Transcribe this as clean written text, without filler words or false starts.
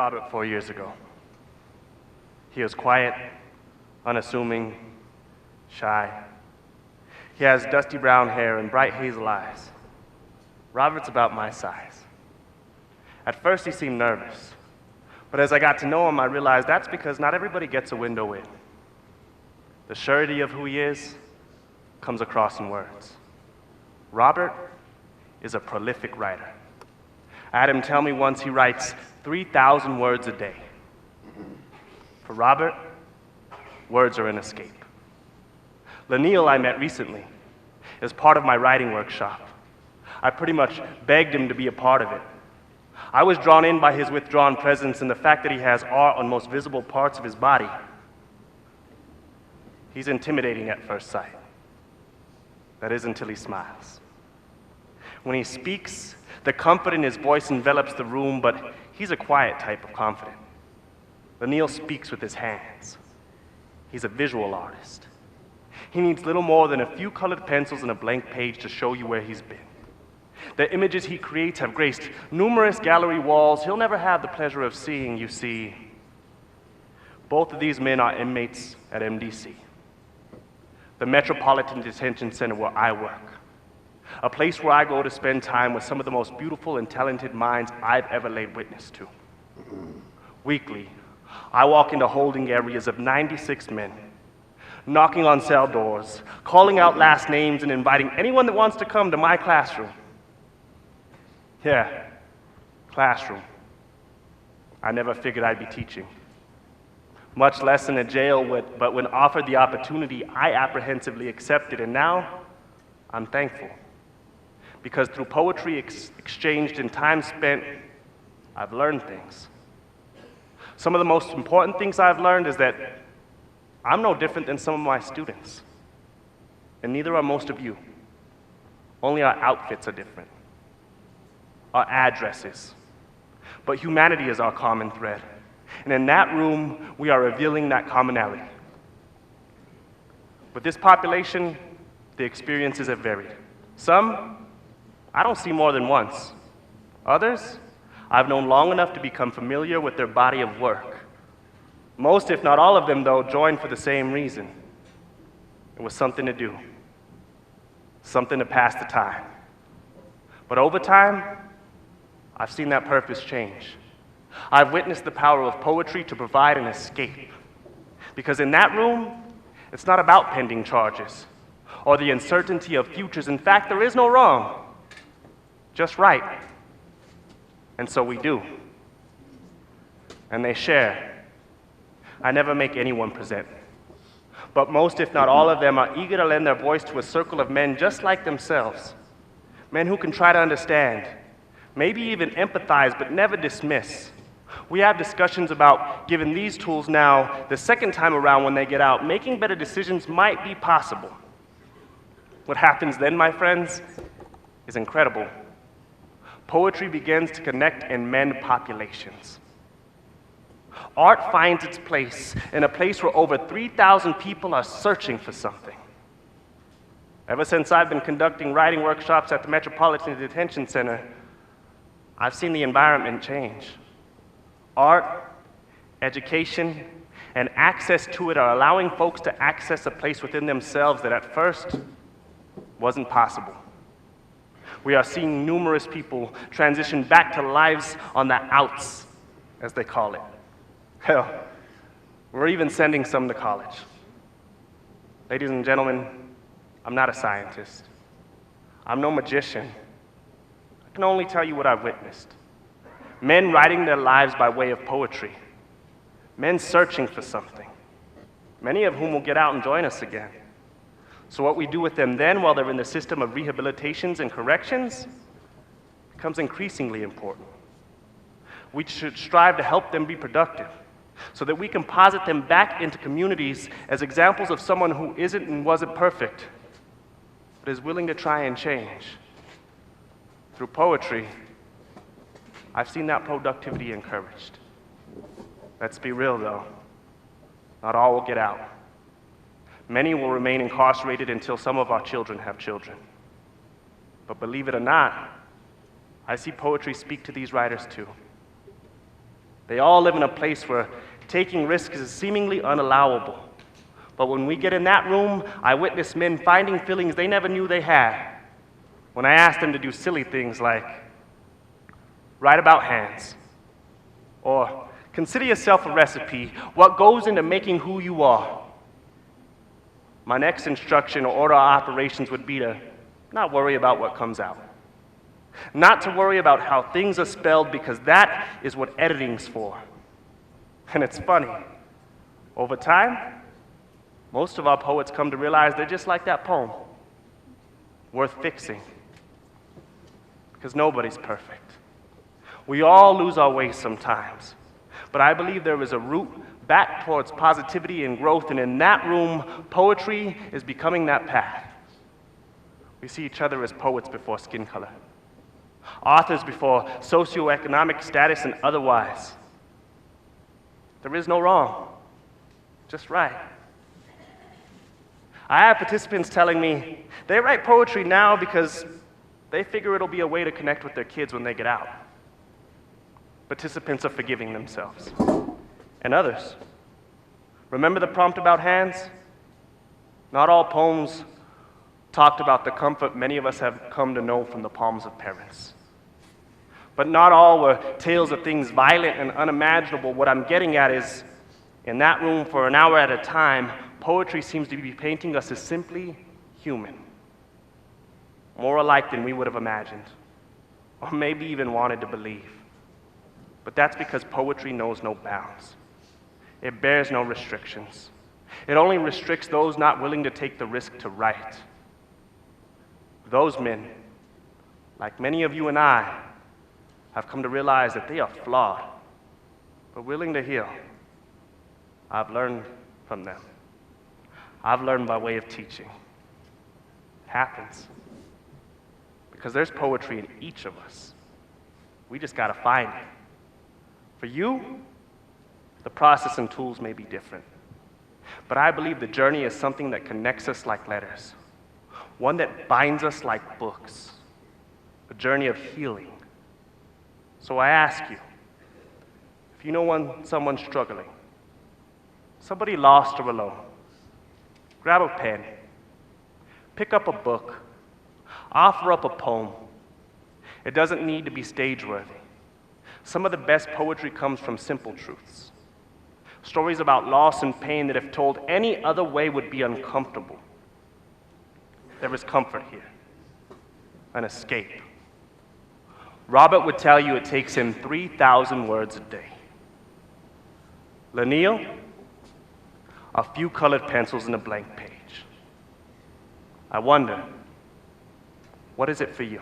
Robert 4 years ago. He was quiet, unassuming, shy. He has dusty brown hair and bright hazel eyes. Robert's about my size. At first, he seemed nervous, but as I got to know him, I realized that's because not everybody gets a window in. The surety of who he is comes across in words. Robert is a prolific writer. I had him tell me once he writes 3,000 words a day. For Robert, words are an escape. Lanil, I met recently, is part of my writing workshop. I pretty much begged him to be a part of it. I was drawn in by his withdrawn presence and the fact that he has art on most visible parts of his body. He's intimidating at first sight. That is until he smiles. When he speaks, the comfort in his voice envelops the room, but he's a quiet type of confident. Lanil speaks with his hands. He's a visual artist. He needs little more than a few colored pencils and a blank page to show you where he's been. The images he creates have graced numerous gallery walls he'll never have the pleasure of seeing, you see. Both of these men are inmates at MDC, the Metropolitan Detention Center where I work, a place where I go to spend time with some of the most beautiful and talented minds I've ever laid witness to. Weekly, I walk into holding areas of 96 men, knocking on cell doors, calling out last names, and inviting anyone that wants to come to my classroom. Yeah, classroom. I never figured I'd be teaching, much less in a jail, but when offered the opportunity, I apprehensively accepted, and now I'm thankful. Because through poetry exchanged and time spent, I've learned things. Some of the most important things I've learned is that I'm no different than some of my students, and neither are most of you. Only our outfits are different, our addresses. But humanity is our common thread, and in that room, we are revealing that commonality. With this population, the experiences have varied. Some, I don't see more than once. Others, I've known long enough to become familiar with their body of work. Most, if not all of them, though, joined for the same reason. It was something to do, something to pass the time. But over time, I've seen that purpose change. I've witnessed the power of poetry to provide an escape. Because in that room, it's not about pending charges or the uncertainty of futures. In fact, there is no wrong, just right. And so we do. And they share. I never make anyone present. But most, if not all of them, are eager to lend their voice to a circle of men just like themselves. Men who can try to understand, maybe even empathize, but never dismiss. We have discussions about, given these tools now, the second time around when they get out, making better decisions might be possible. What happens then, my friends, is incredible. Poetry begins to connect and mend populations. Art finds its place in a place where over 3,000 people are searching for something. Ever since I've been conducting writing workshops at the Metropolitan Detention Center, I've seen the environment change. Art, education, and access to it are allowing folks to access a place within themselves that at first wasn't possible. We are seeing numerous people transition back to lives on the outs, as they call it. Hell, we're even sending some to college. Ladies and gentlemen, I'm not a scientist. I'm no magician. I can only tell you what I've witnessed. Men writing their lives by way of poetry. Men searching for something. Many of whom will get out and join us again. So what we do with them then, while they're in the system of rehabilitations and corrections, becomes increasingly important. We should strive to help them be productive, so that we can posit them back into communities as examples of someone who isn't and wasn't perfect, but is willing to try and change. Through poetry, I've seen that productivity encouraged. Let's be real, though. Not all will get out. Many will remain incarcerated until some of our children have children. But believe it or not, I see poetry speak to these writers too. They all live in a place where taking risks is seemingly unallowable. But when we get in that room, I witness men finding feelings they never knew they had. When I ask them to do silly things like write about hands, or consider yourself a recipe, what goes into making who you are. My next instruction or order of operations would be to not worry about what comes out. Not to worry about how things are spelled, because that is what editing's for. And it's funny. Over time, most of our poets come to realize they're just like that poem, worth fixing. Because nobody's perfect. We all lose our way sometimes. But I believe there is a route back towards positivity and growth, and in that room, poetry is becoming that path. We see each other as poets before skin color, authors before socioeconomic status and otherwise. There is no wrong, just right. I have participants telling me they write poetry now because they figure it'll be a way to connect with their kids when they get out. Participants are forgiving themselves. And others. Remember the prompt about hands? Not all poems talked about the comfort many of us have come to know from the palms of parents. But not all were tales of things violent and unimaginable. What I'm getting at is, in that room for an hour at a time, poetry seems to be painting us as simply human. More alike than we would have imagined, or maybe even wanted to believe. But that's because poetry knows no bounds. It bears no restrictions. It only restricts those not willing to take the risk to write. Those men, like many of you and I, have come to realize that they are flawed, but willing to heal. I've learned from them. I've learned by way of teaching. It happens. Because there's poetry in each of us. We just gotta find it. For you, the process and tools may be different. But I believe the journey is something that connects us like letters, one that binds us like books, a journey of healing. So I ask you, if you know someone struggling, somebody lost or alone, grab a pen, pick up a book, offer up a poem. It doesn't need to be stage-worthy. Some of the best poetry comes from simple truths. Stories about loss and pain that if told any other way would be uncomfortable. There is comfort here, an escape. Robert would tell you it takes him 3,000 words a day. Lanil, a few colored pencils and a blank page. I wonder, what is it for you?